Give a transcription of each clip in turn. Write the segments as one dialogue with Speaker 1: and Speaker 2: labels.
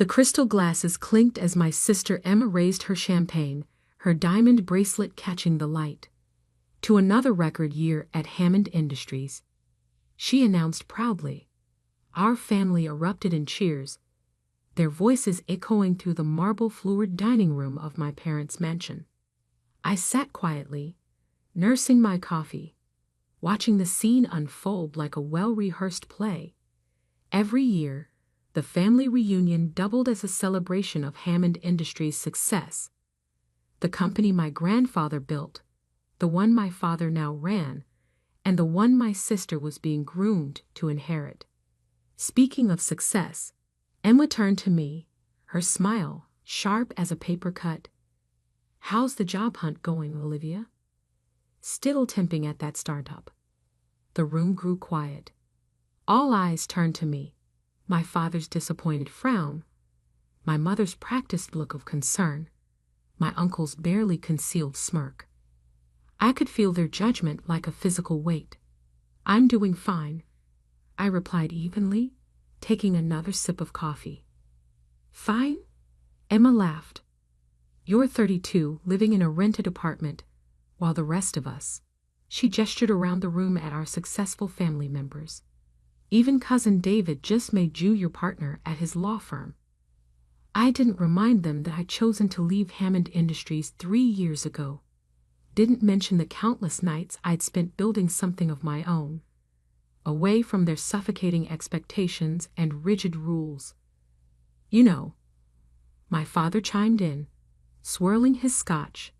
Speaker 1: The crystal glasses clinked as my sister Emma raised her champagne, her diamond bracelet catching the light. "To another record year at Hammond Industries," she announced proudly. Our family erupted in cheers, their voices echoing through the marble-floored dining room of my parents' mansion. I sat quietly, nursing my coffee, watching the scene unfold like a well-rehearsed play. Every year, the family reunion doubled as a celebration of Hammond Industries' success. The company my grandfather built, the one my father now ran, and the one my sister was being groomed to inherit. Speaking of success, Emma turned to me, her smile sharp as a paper cut. "How's the job hunt going, Olivia?" "Still temping at that startup." The room grew quiet. All eyes turned to me, my father's disappointed frown, my mother's practiced look of concern, my uncle's barely concealed smirk. I could feel their judgment like a physical weight. "I'm doing fine," I replied evenly, taking another sip of coffee. "Fine?" Emma laughed. "You're 32, living in a rented apartment, while the rest of us," she gestured around the room at our successful family members. "Even cousin David just made you your partner at his law firm." I didn't remind them that I'd chosen to leave Hammond Industries 3 years ago. Didn't mention the countless nights I'd spent building something of my own, away from their suffocating expectations and rigid rules. "You know," my father chimed in, swirling his scotch,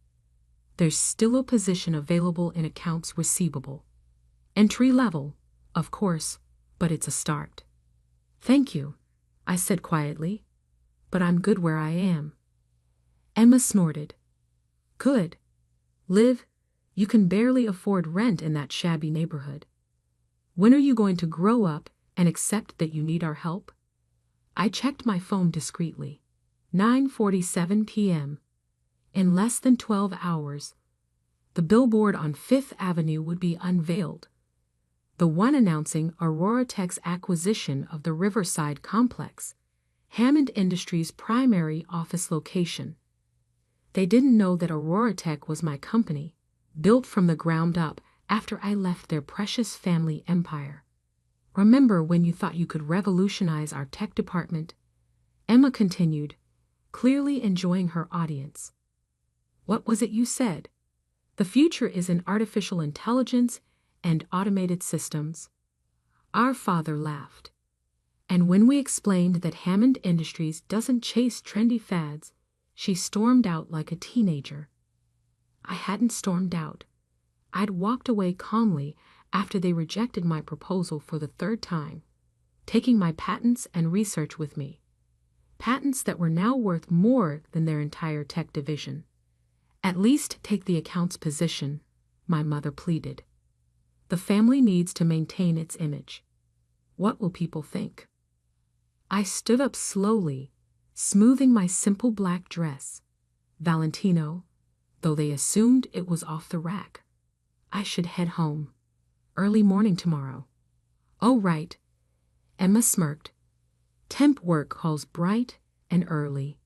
Speaker 1: "there's still a position available in accounts receivable. Entry level, of course, but it's a start." "Thank you," I said quietly, "but I'm good where I am." Emma snorted. "Good. Liv, you can barely afford rent in that shabby neighborhood. When are you going to grow up and accept that you need our help?" I checked my phone discreetly. 9:47 p.m. In less than 12 hours, the billboard on Fifth Avenue would be unveiled, the one announcing Aurora Tech's acquisition of the Riverside complex, Hammond Industries' primary office location. They didn't know that Aurora Tech was my company, built from the ground up after I left their precious family empire. "Remember when you thought you could revolutionize our tech department?" Emma continued, clearly enjoying her audience. "What was it you said? The future is in artificial intelligence and automated systems." Our father laughed. And when we explained that Hammond Industries doesn't chase trendy fads, she stormed out like a teenager. I hadn't stormed out. I'd walked away calmly after they rejected my proposal for the 3rd time, taking my patents and research with me. Patents that were now worth more than their entire tech division. "At least take the accounts position," my mother pleaded. "The family needs to maintain its image. What will people think?" I stood up slowly, smoothing my simple black dress. Valentino, though they assumed it was off the rack. I should head home. Early morning tomorrow. "Oh, right." Emma smirked. "Temp work calls bright and early."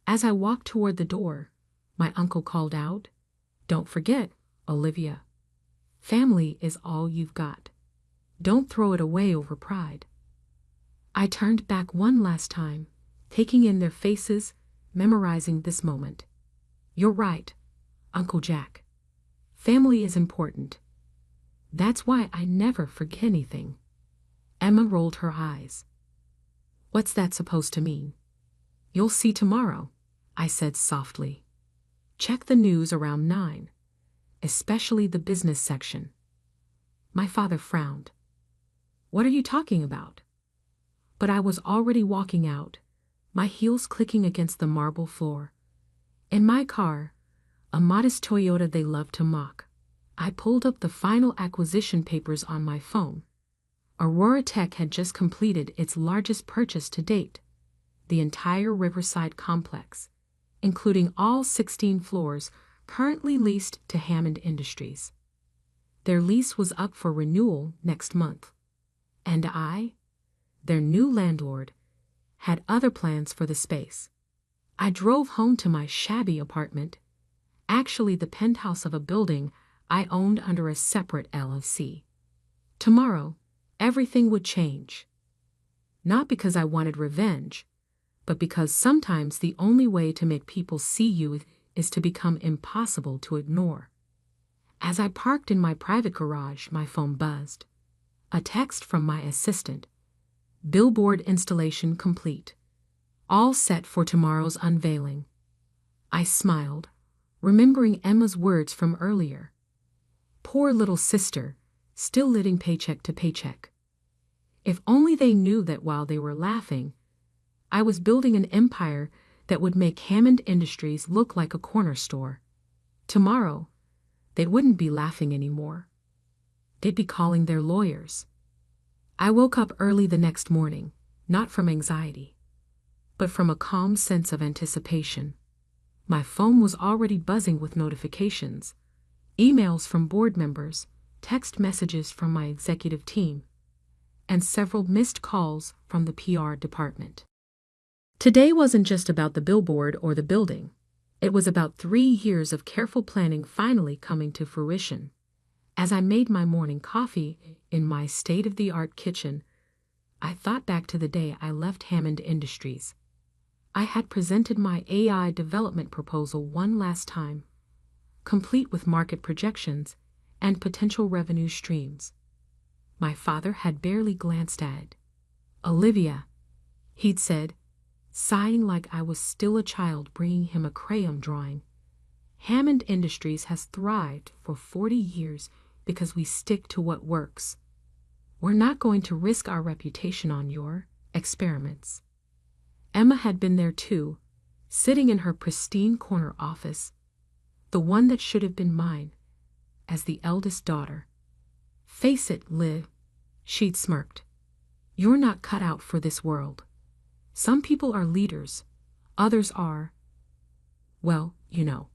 Speaker 1: As I walked toward the door, my uncle called out, "Don't forget, Olivia. Family is all you've got. Don't throw it away over pride." I turned back one last time, taking in their faces, memorizing this moment. "You're right, Uncle Jack. Family is important. That's why I never forget anything." Emma rolled her eyes. "What's that supposed to mean?" "You'll see tomorrow," I said softly. "Check the news around 9, especially the business section." My father frowned. "What are you talking about?" But I was already walking out, my heels clicking against the marble floor. In my car, a modest Toyota they love to mock, I pulled up the final acquisition papers on my phone. Aurora Tech had just completed its largest purchase to date, the entire Riverside complex, including all 16 floors currently leased to Hammond Industries. Their lease was up for renewal next month, and I, their new landlord, had other plans for the space. I drove home to my shabby apartment, actually the penthouse of a building I owned under a separate LLC. Tomorrow, everything would change. Not because I wanted revenge, but because sometimes the only way to make people see you is to become impossible to ignore. As I parked in my private garage, my phone buzzed. A text from my assistant. Billboard installation complete. All set for tomorrow's unveiling. I smiled, remembering Emma's words from earlier. Poor little sister, still living paycheck to paycheck. If only they knew that while they were laughing, I was building an empire that would make Hammond Industries look like a corner store. Tomorrow, they wouldn't be laughing anymore. They'd be calling their lawyers. I woke up early the next morning, not from anxiety, but from a calm sense of anticipation. My phone was already buzzing with notifications, emails from board members, text messages from my executive team, and several missed calls from the PR department. Today wasn't just about the billboard or the building. It was about 3 years of careful planning finally coming to fruition. As I made my morning coffee in my state-of-the-art kitchen, I thought back to the day I left Hammond Industries. I had presented my AI development proposal one last time, complete with market projections and potential revenue streams. My father had barely glanced at it. "Olivia," he'd said, sighing like I was still a child bringing him a crayon drawing. "Hammond Industries has thrived for 40 years because we stick to what works. We're not going to risk our reputation on your experiments." Emma had been there too, sitting in her pristine corner office, the one that should have been mine, as the eldest daughter. "Face it, Liv," she'd smirked. "You're not cut out for this world. Some people are leaders, others are, well, you know."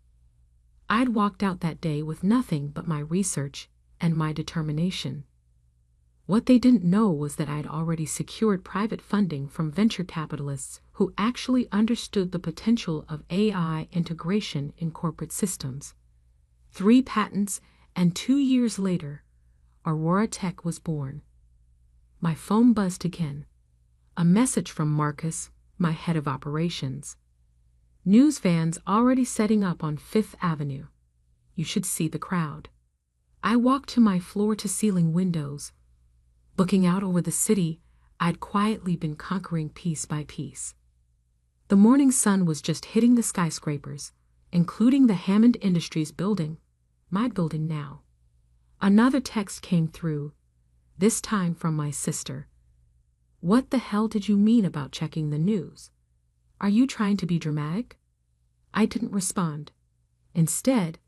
Speaker 1: I'd walked out that day with nothing but my research and my determination. What they didn't know was that I'd already secured private funding from venture capitalists who actually understood the potential of AI integration in corporate systems. 3 patents, and 2 years later, Aurora Tech was born. My phone buzzed again. A message from Marcus, my head of operations. "News vans already setting up on 5th Avenue. You should see the crowd." I walked to my floor-to-ceiling windows, looking out over the city I'd quietly been conquering piece by piece. The morning sun was just hitting the skyscrapers, including the Hammond Industries building, my building now. Another text came through, this time from my sister. "What the hell did you mean about checking the news? Are you trying to be dramatic?" I didn't respond. Instead,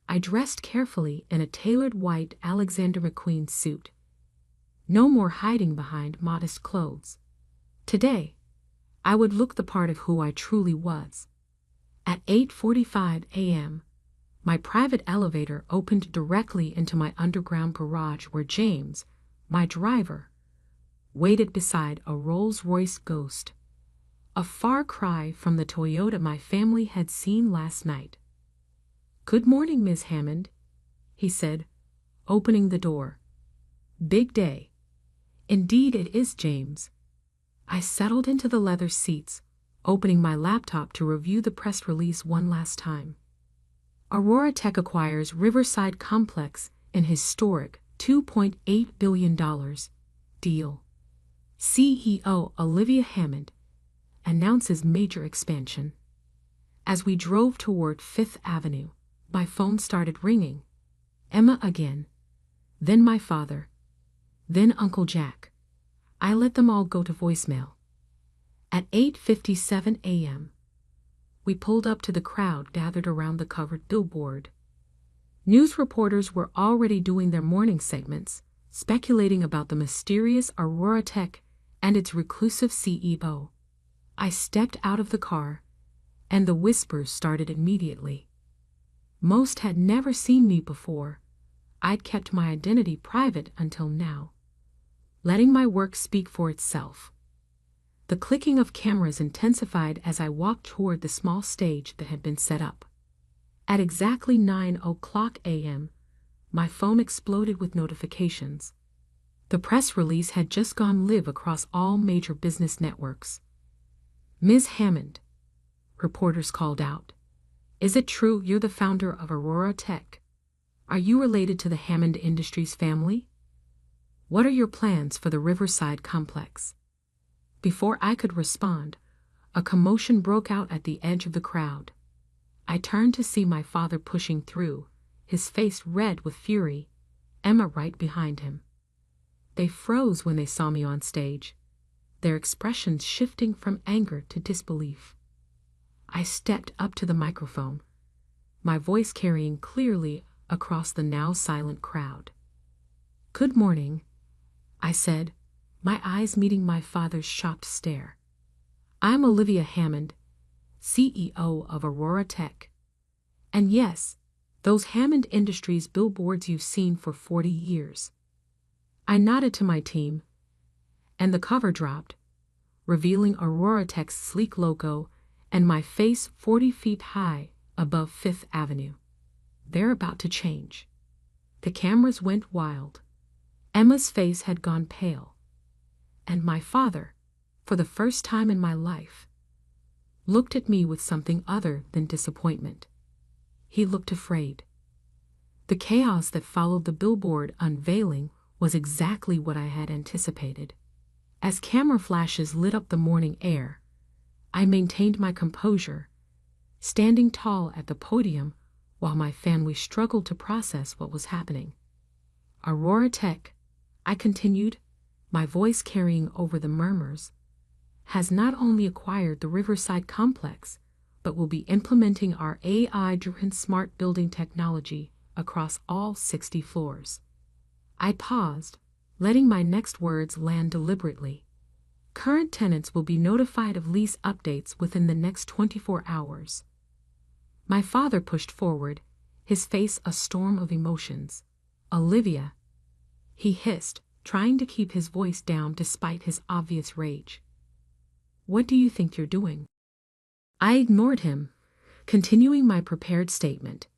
Speaker 1: I dressed carefully in a tailored white Alexander McQueen suit. No more hiding behind modest clothes. Today, I would look the part of who I truly was. At 8:45 a.m., my private elevator opened directly into my underground garage where James, my driver, waited beside a Rolls-Royce Ghost, a far cry from the Toyota my family had seen last night. "Good morning, Ms. Hammond," he said, opening the door. "Big day." "Indeed it is, James." I settled into the leather seats, opening my laptop to review the press release one last time. Aurora Tech acquires Riverside Complex in historic $2.8 billion deal. CEO Olivia Hammond announces major expansion. As we drove toward 5th Avenue, my phone started ringing. Emma again, then my father, then Uncle Jack. I let them all go to voicemail. At 8:57 a.m., we pulled up to the crowd gathered around the covered billboard. News reporters were already doing their morning segments, speculating about the mysterious Aurora Tech and its reclusive CEO. I stepped out of the car, and the whispers started immediately. Most had never seen me before. I'd kept my identity private until now, letting my work speak for itself. The clicking of cameras intensified as I walked toward the small stage that had been set up. At exactly 9:00 a.m., my phone exploded with notifications. The press release had just gone live across all major business networks. "Ms. Hammond," reporters called out, "is it true you're the founder of Aurora Tech? Are you related to the Hammond Industries family? What are your plans for the Riverside complex?" Before I could respond, a commotion broke out at the edge of the crowd. I turned to see my father pushing through, his face red with fury, Emma right behind him. They froze when they saw me on stage, their expressions shifting from anger to disbelief. I stepped up to the microphone, my voice carrying clearly across the now silent crowd. "Good morning," I said, my eyes meeting my father's shocked stare. "I'm Olivia Hammond, CEO of Aurora Tech. And yes, those Hammond Industries billboards you've seen for 40 years. I nodded to my team, and the cover dropped, revealing Aurora Tech's sleek logo and my face 40 feet high above Fifth Avenue. They're about to change. The cameras went wild. Emma's face had gone pale. And my father, for the first time in my life, looked at me with something other than disappointment. He looked afraid. The chaos that followed the billboard unveiling was exactly what I had anticipated. As camera flashes lit up the morning air, I maintained my composure, standing tall at the podium while my family struggled to process what was happening. "Aurora Tech," I continued, my voice carrying over the murmurs, "has not only acquired the Riverside complex, but will be implementing our AI-driven smart building technology across all 60 floors. I paused, letting my next words land deliberately. "Current tenants will be notified of lease updates within the next 24 hours. My father pushed forward, his face a storm of emotions. "Olivia," he hissed, trying to keep his voice down despite his obvious rage. "What do you think you're doing?" I ignored him, continuing my prepared statement.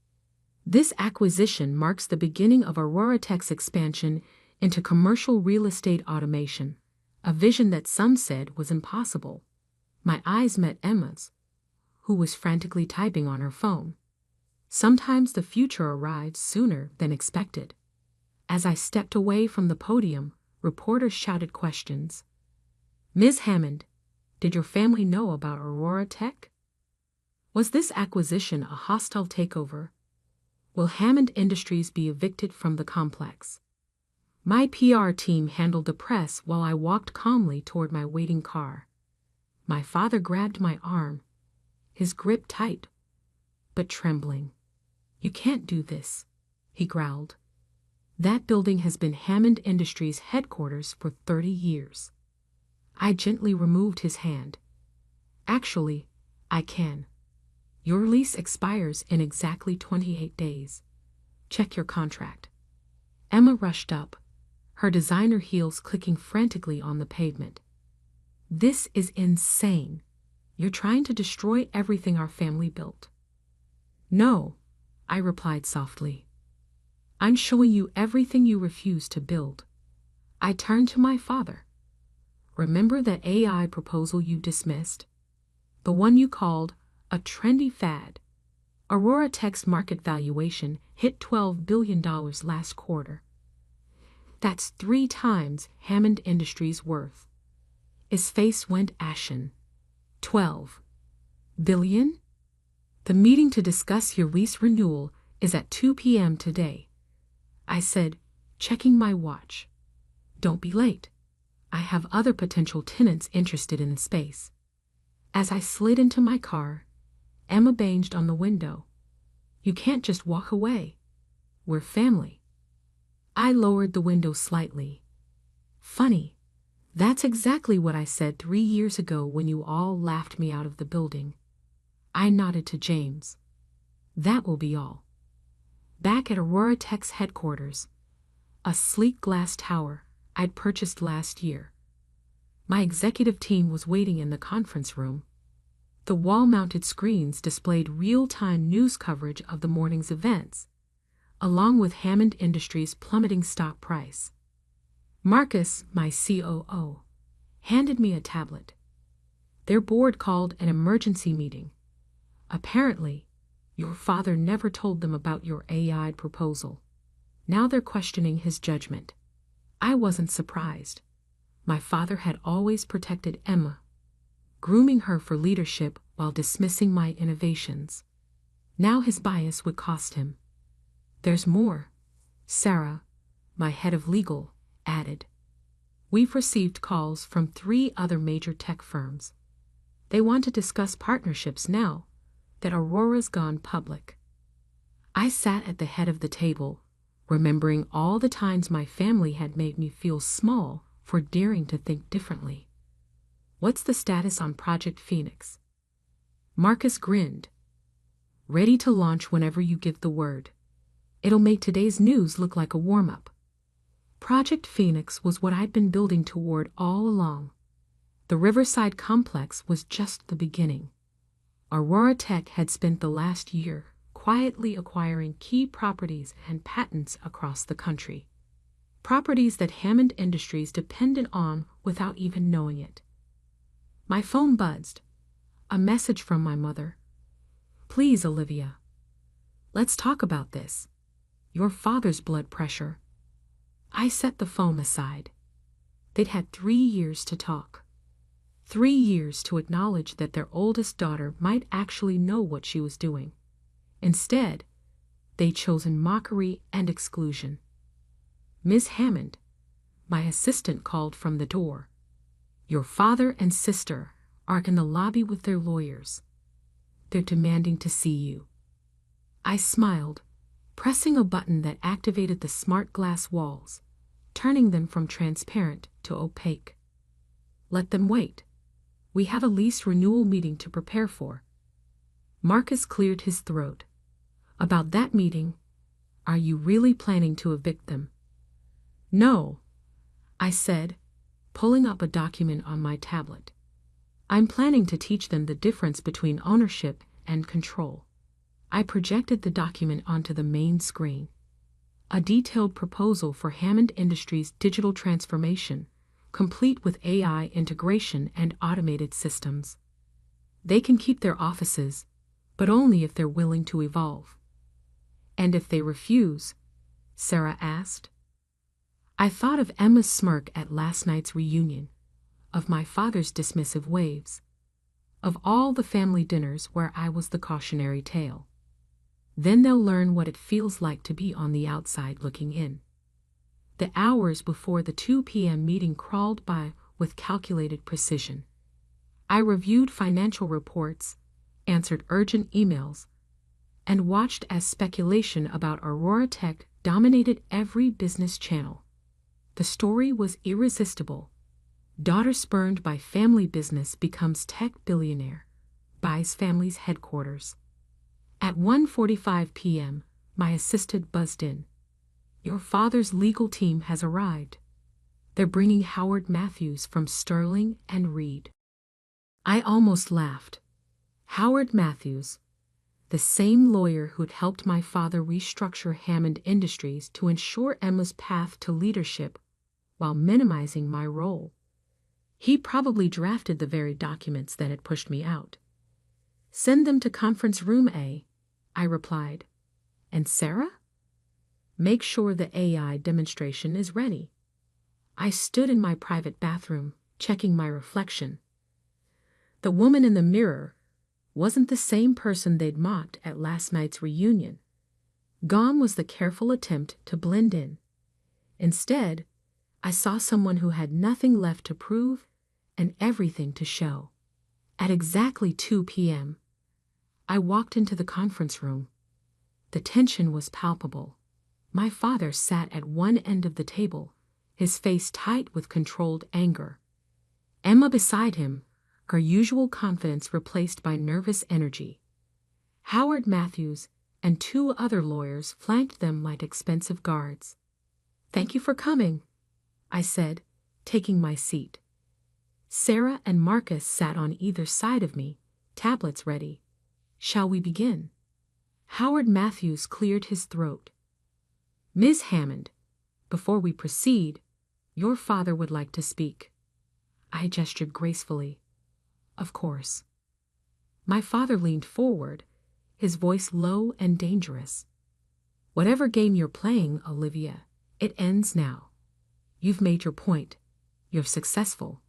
Speaker 1: "This acquisition marks the beginning of Aurora Tech's expansion into commercial real estate automation, a vision that some said was impossible." My eyes met Emma's, who was frantically typing on her phone. Sometimes the future arrives sooner than expected. As I stepped away from the podium, reporters shouted questions. "Ms. Hammond, did your family know about Aurora Tech? Was this acquisition a hostile takeover? Will Hammond Industries be evicted from the complex?" My PR team handled the press while I walked calmly toward my waiting car. My father grabbed my arm, his grip tight, but trembling. "You can't do this," he growled. "That building has been Hammond Industries' headquarters for 30 years. I gently removed his hand. "Actually, I can. Your lease expires in exactly 28 days. Check your contract." Emma rushed up, her designer heels clicking frantically on the pavement. "This is insane. You're trying to destroy everything our family built." "No," I replied softly. "I'm showing you everything you refuse to build." I turned to my father. "Remember that AI proposal you dismissed? The one you called a trendy fad? Aurora Tech's market valuation hit $12 billion last quarter. That's 3 times Hammond Industries' worth." His face went ashen. "12 billion? The meeting to discuss your lease renewal is at 2 p.m. today," I said, checking my watch. "Don't be late. I have other potential tenants interested in the space." As I slid into my car, Emma banged on the window. "You can't just walk away. We're family." I lowered the window slightly. "Funny. That's exactly what I said 3 years ago when you all laughed me out of the building." I nodded to James. "That will be all." Back at Aurora Tech's headquarters, a sleek glass tower I'd purchased last year, My executive team was waiting in the conference room. The wall-mounted screens displayed real-time news coverage of the morning's events, along with Hammond Industries' plummeting stock price. Marcus, my COO, handed me a tablet. Their board called an emergency meeting. Apparently, your father never told them about your AI proposal. Now they're questioning his judgment. I wasn't surprised. My father had always protected Emma, grooming her for leadership while dismissing my innovations. Now his bias would cost him. There's more, Sarah, my head of legal, added. We've received calls from 3 other major tech firms. They want to discuss partnerships now that Aurora's gone public. I sat at the head of the table, remembering all the times my family had made me feel small for daring to think differently. What's the status on Project Phoenix? Marcus grinned. Ready to launch whenever you give the word. It'll make today's news look like a warm-up. Project Phoenix was what I'd been building toward all along. The Riverside complex was just the beginning. Aurora Tech had spent the last year quietly acquiring key properties and patents across the country. Properties that Hammond Industries depended on without even knowing it. My phone buzzed. A message from my mother. Please, Olivia. Let's talk about this. Your father's blood pressure. I set the phone aside. They'd had 3 years to talk. 3 years to acknowledge that their oldest daughter might actually know what she was doing. Instead, they'd chosen mockery and exclusion. Miss Hammond, my assistant, called from the door. Your father and sister are in the lobby with their lawyers. They're demanding to see you. I smiled, pressing a button that activated the smart glass walls, turning them from transparent to opaque. Let them wait. We have a lease renewal meeting to prepare for. Marcus cleared his throat. About that meeting, are you really planning to evict them? No, I said, pulling up a document on my tablet. I'm planning to teach them the difference between ownership and control. I projected the document onto the main screen. A detailed proposal for Hammond Industries' digital transformation, complete with AI integration and automated systems. They can keep their offices, but only if they're willing to evolve. And if they refuse? Sarah asked. I thought of Emma's smirk at last night's reunion, of my father's dismissive waves, of all the family dinners where I was the cautionary tale. Then they'll learn what it feels like to be on the outside looking in. The hours before the 2 p.m. meeting crawled by with calculated precision. I reviewed financial reports, answered urgent emails, and watched as speculation about Aurora Tech dominated every business channel. The story was irresistible. Daughter spurned by family business becomes tech billionaire, buys family's headquarters. At 1:45 p.m., my assistant buzzed in. Your father's legal team has arrived. They're bringing Howard Matthews from Sterling and Reed. I almost laughed. Howard Matthews, the same lawyer who'd helped my father restructure Hammond Industries to ensure Emma's path to leadership while minimizing my role. He probably drafted the very documents that had pushed me out. Send them to conference room A, I replied. And Sarah? Make sure the AI demonstration is ready. I stood in my private bathroom, checking my reflection. The woman in the mirror wasn't the same person they'd mocked at last night's reunion. Gone was the careful attempt to blend in. Instead, I saw someone who had nothing left to prove and everything to show. At exactly 2 p.m., I walked into the conference room. The tension was palpable. My father sat at one end of the table, his face tight with controlled anger. Emma beside him, her usual confidence replaced by nervous energy. Howard Matthews and 2 other lawyers flanked them like expensive guards. Thank you for coming, I said, taking my seat. Sarah and Marcus sat on either side of me, tablets ready. Shall we begin? Howard Matthews cleared his throat. Ms. Hammond, before we proceed, your father would like to speak. I gestured gracefully. Of course. My father leaned forward, his voice low and dangerous. Whatever game you're playing, Olivia, it ends now. You've made your point. You're successful.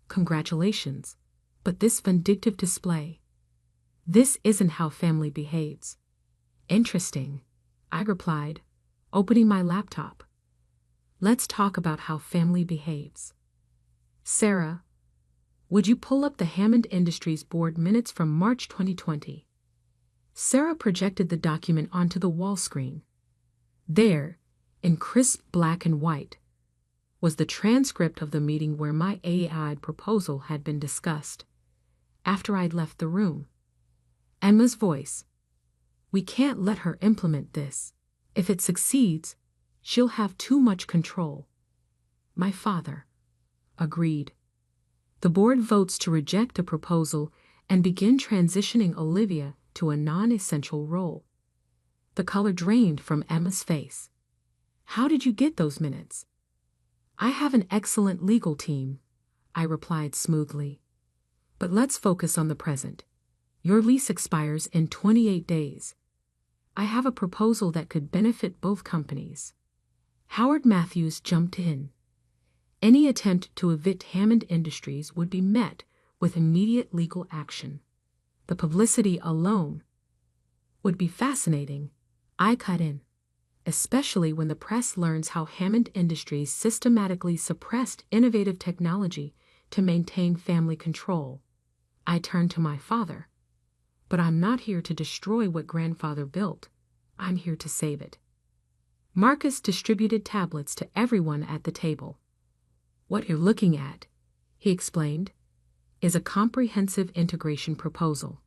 Speaker 1: Congratulations. But this vindictive display. This isn't how family behaves. Interesting, I replied, opening my laptop. Let's talk about how family behaves. Sarah, would you pull up the Hammond Industries board minutes from March 2020? Sarah projected the document onto the wall screen. There, in crisp black and white, was the transcript of the meeting where my AI proposal had been discussed. After I'd left the room, Emma's voice. We can't let her implement this. If it succeeds, she'll have too much control. My father agreed. The board votes to reject a proposal and begin transitioning Olivia to a non-essential role. The color drained from Emma's face. How did you get those minutes? I have an excellent legal team, I replied smoothly. But let's focus on the present. Your lease expires in 28 days. I have a proposal that could benefit both companies. Howard Matthews jumped in. Any attempt to evict Hammond Industries would be met with immediate legal action. The publicity alone would be fascinating, I cut in, especially when the press learns how Hammond Industries systematically suppressed innovative technology to maintain family control. I turned to my father. But I'm not here to destroy what grandfather built. I'm here to save it. Marcus distributed tablets to everyone at the table. What you're looking at, he explained, is a comprehensive integration proposal.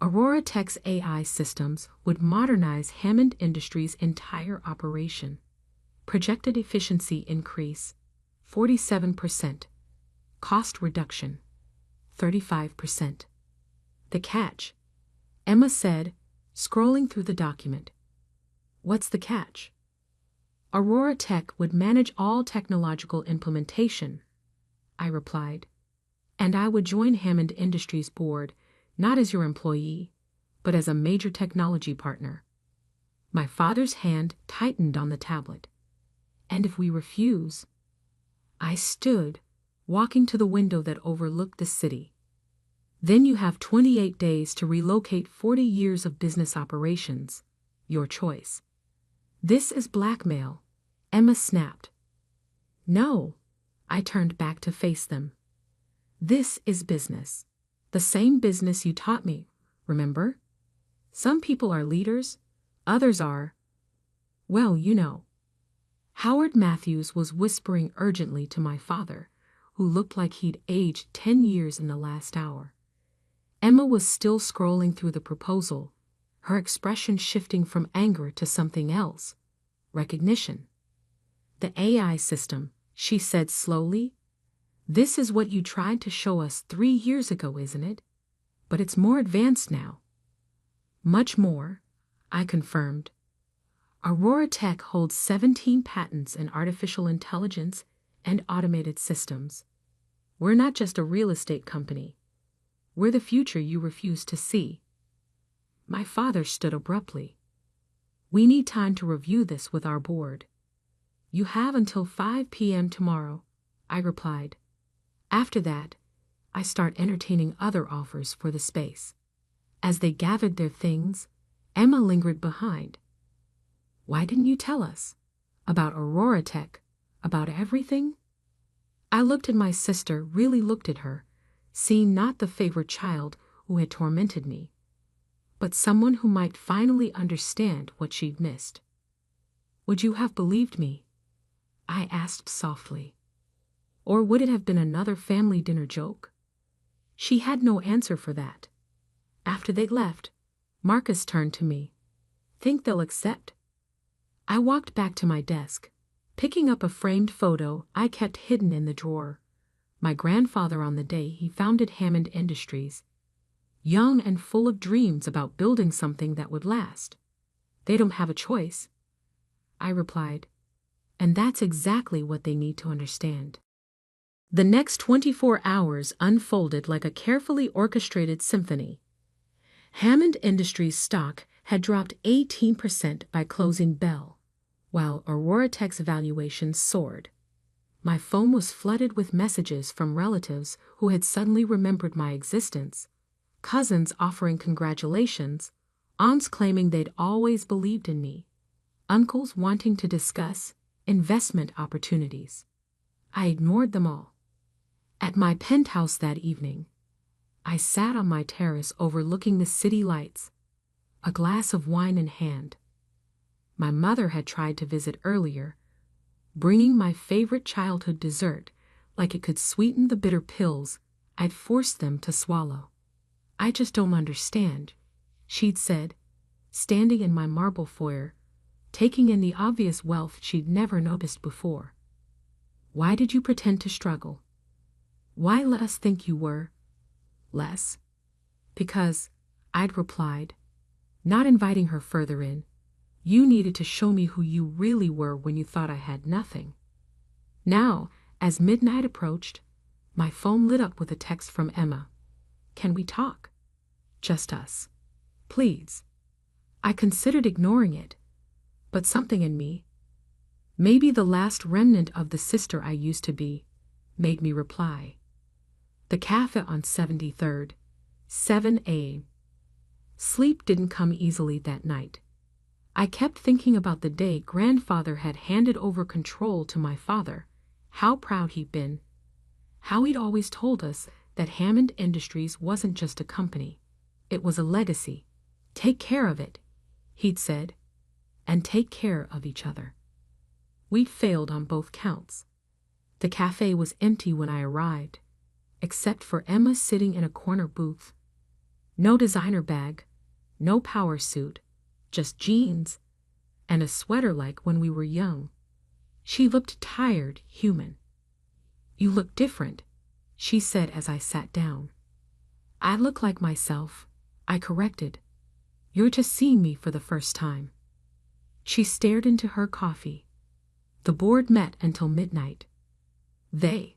Speaker 1: Aurora Tech's AI systems would modernize Hammond Industries' entire operation. Projected efficiency increase, 47%. Cost reduction, 35%. The catch, Emma said, scrolling through the document. What's the catch? Aurora Tech would manage all technological implementation, I replied. And I would join Hammond Industries board, not as your employee, but as a major technology partner. My father's hand tightened on the tablet. And if we refuse? I stood, walking to the window that overlooked the city. Then you have 28 days to relocate 40 years of business operations. Your choice. This is blackmail, Emma snapped. No, I turned back to face them. This is business. The same business you taught me, remember? Some people are leaders, others are, well, you know. Howard Matthews was whispering urgently to my father, who looked like he'd aged 10 years in the last hour. Emma was still scrolling through the proposal, her expression shifting from anger to something else, recognition. The AI system, she said slowly. This is what you tried to show us 3 years ago, isn't it? But it's more advanced now. Much more, I confirmed. Aurora Tech holds 17 patents in artificial intelligence and automated systems. We're not just a real estate company. We're the future you refuse to see. My father stood abruptly. We need time to review this with our board. You have until 5 p.m. tomorrow, I replied. After that, I start entertaining other offers for the space. As they gathered their things, Emma lingered behind. Why didn't you tell us? About Aurora Tech? About everything? I looked at my sister, really looked at her, seeing not the favorite child who had tormented me, but someone who might finally understand what she'd missed. Would you have believed me? I asked softly. Or would it have been another family dinner joke? She had no answer for that. After they left, Marcus turned to me. Think they'll accept? I walked back to my desk, picking up a framed photo I kept hidden in the drawer. my grandfather on the day he founded Hammond Industries, young and full of dreams about building something that would last. They don't have a choice, I replied, and that's exactly what they need to understand. The next 24 hours unfolded like a carefully orchestrated symphony. Hammond Industries stock had dropped 18% by closing bell, while Aurora Tech's valuation soared. My phone was flooded with messages from relatives who had suddenly remembered my existence, cousins offering congratulations, aunts claiming they'd always believed in me, uncles wanting to discuss investment opportunities. I ignored them all. At my penthouse that evening, I sat on my terrace overlooking the city lights, a glass of wine in hand. My mother had tried to visit earlier, bringing my favorite childhood dessert like it could sweeten the bitter pills I'd forced them to swallow. "I just don't understand," she'd said, standing in my marble foyer, taking in the obvious wealth she'd never noticed before. "Why did you pretend to struggle? Why let us think you were less?" "Because," I'd replied, not inviting her further in, "you needed to show me who you really were when you thought I had nothing." Now, as midnight approached, my phone lit up with a text from Emma. "Can we talk? Just us. Please." I considered ignoring it, but something in me, maybe the last remnant of the sister I used to be, made me reply. The cafe on 73rd, 7 a.m. Sleep didn't come easily that night. I kept thinking about the day grandfather had handed over control to my father, how proud he'd been, how he'd always told us that Hammond Industries wasn't just a company, it was a legacy. "Take care of it," he'd said, "and take care of each other." We'd failed on both counts. The cafe was empty when I arrived, except for Emma sitting in a corner booth. No designer bag, no power suit, just jeans and a sweater like when we were young. She looked tired, human. "You look different," she said as I sat down. "I look like myself," I corrected. "You're just seeing me for the first time." She stared into her coffee. "The board met until midnight. They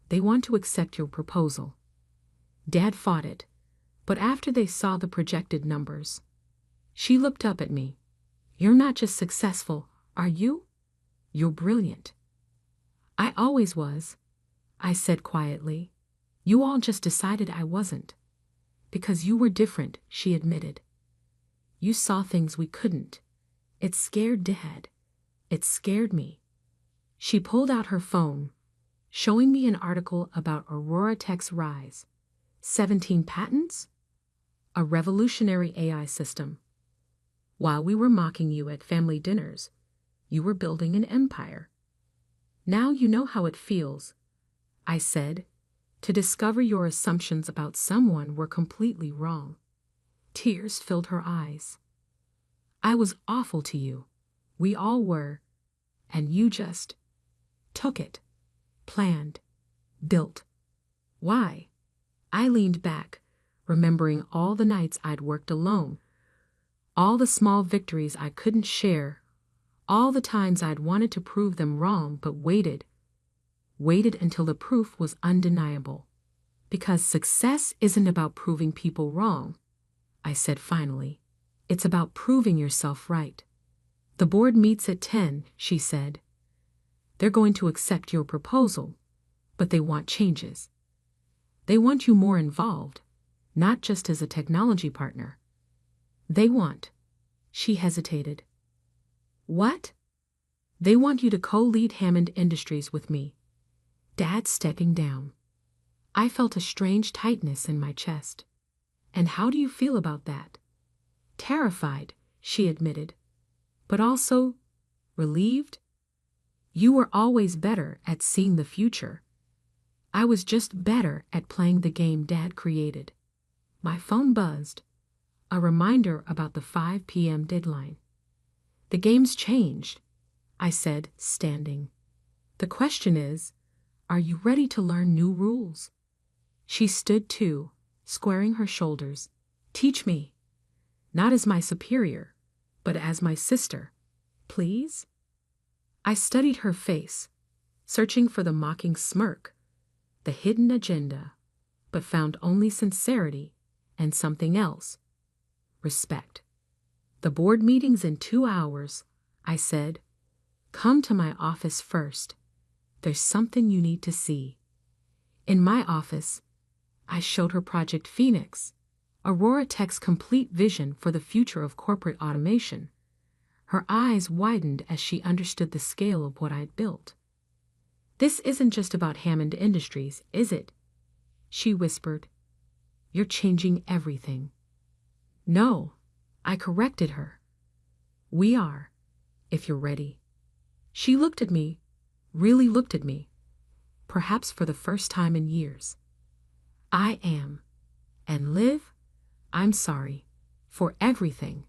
Speaker 1: want to accept your proposal. Dad fought it, but after they saw the projected numbers." She looked up at me. "You're not just successful, are you? You're brilliant." "I always was," I said quietly. "You all just decided I wasn't." "Because you were different," she admitted. "You saw things we couldn't. It scared Dad. It scared me." She pulled out her phone, showing me an article about Aurora Tech's rise. 17 patents? A revolutionary AI system. While we were mocking you at family dinners, you were building an empire. "Now you know how it feels," I said, "to discover your assumptions about someone were completely wrong." Tears filled her eyes. "I was awful to you. We all were. And you just took it. Planned. Built. Why?" I leaned back, remembering all the nights I'd worked alone, all the small victories I couldn't share, all the times I'd wanted to prove them wrong but waited until the proof was undeniable. "Because success isn't about proving people wrong," I said finally. "It's about proving yourself right." "The board meets at 10, she said. "They're going to accept your proposal, but they want changes. They want you more involved, not just as a technology partner. They want—" She hesitated. "What?" "They want you to co-lead Hammond Industries with me. Dad's stepping down." I felt a strange tightness in my chest. "And how do you feel about that?" "Terrified," she admitted, "but also relieved." "You were always better at seeing the future." I was just better at playing the game Dad created. My phone buzzed, a reminder about the 5 p.m. deadline. "The game's changed," I said, standing. "The question is, Are you ready to learn new rules? She stood too, squaring her shoulders. Teach me. Not as my superior, but as my sister. Please? I studied her face, searching for the mocking smirk, the hidden agenda, but found only sincerity and something else. Respect. The board meeting's in 2 hours, I said. Come to my office first. There's something you need to see. In my office, I showed her Project Phoenix, Aurora Tech's complete vision for the future of corporate automation. Her eyes widened as she understood the scale of what I'd built. This isn't just about Hammond Industries, is it? She whispered. You're changing everything. No, I corrected her. We are, if you're ready. She looked at me, really looked at me, perhaps for the first time in years. I am. And Liv, I'm sorry. For everything.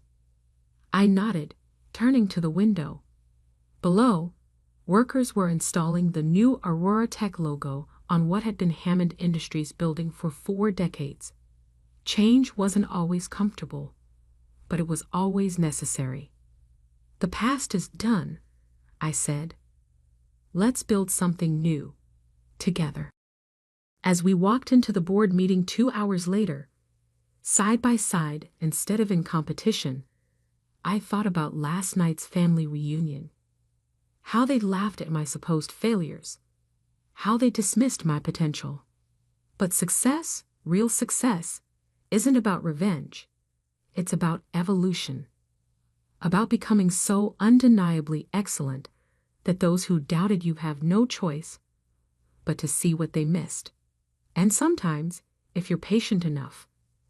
Speaker 1: I nodded, turning to the window. Below, workers were installing the new Aurora Tech logo on what had been Hammond Industries' building for 4 decades. Change wasn't always comfortable, but it was always necessary. The past is done, I said. Let's build something new, together. As we walked into the board meeting 2 hours later, side by side instead of in competition, I thought about last night's family reunion. How they laughed at my supposed failures. How they dismissed my potential. But success, real success, isn't about revenge. It's about evolution. About becoming so undeniably excellent that those who doubted you have no choice but to see what they missed. And sometimes, if you're patient enough,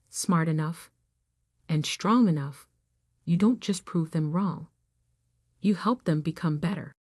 Speaker 1: smart enough, and strong enough, you don't just prove them wrong. You help them become better.